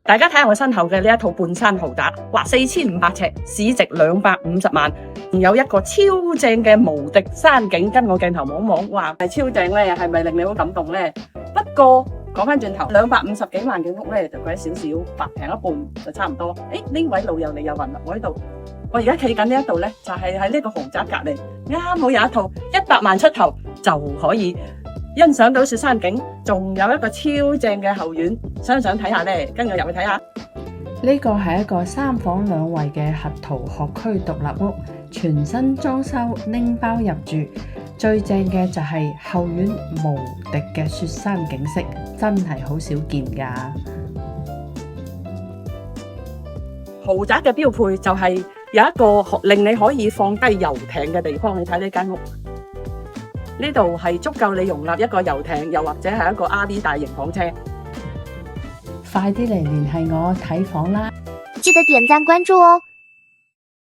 大家睇下我身後嘅呢一套半山豪宅，哇，4500尺，市值250萬，仲有一個超正嘅無敵山景，跟我鏡頭望一望，哇，係超正咧，係咪令你好感動咧？不過講翻轉頭，250幾萬嘅屋咧就貴少少，平一半就差唔多。呢位老友你有運啦，我而家企緊呢一度咧，就係喺呢個豪宅隔籬，啱好有一套100萬出頭就可以欣賞到雪山景，仲有一個超正嘅後院，想唔想睇下呢？跟我入去睇下。呢個係一個3房2衛嘅核桃學區獨立屋，全新裝修拎包入住。最正嘅就係後院無敵嘅雪山景色，真係好少見㗎。豪宅嘅標配就係有一個令你可以放低遊艇嘅地方。你睇呢間屋，呢度係足夠你容納一個遊艇，又或者係一個 RV 大型房車。快啲嚟聯繫我睇房啦！記得點讚關注哦。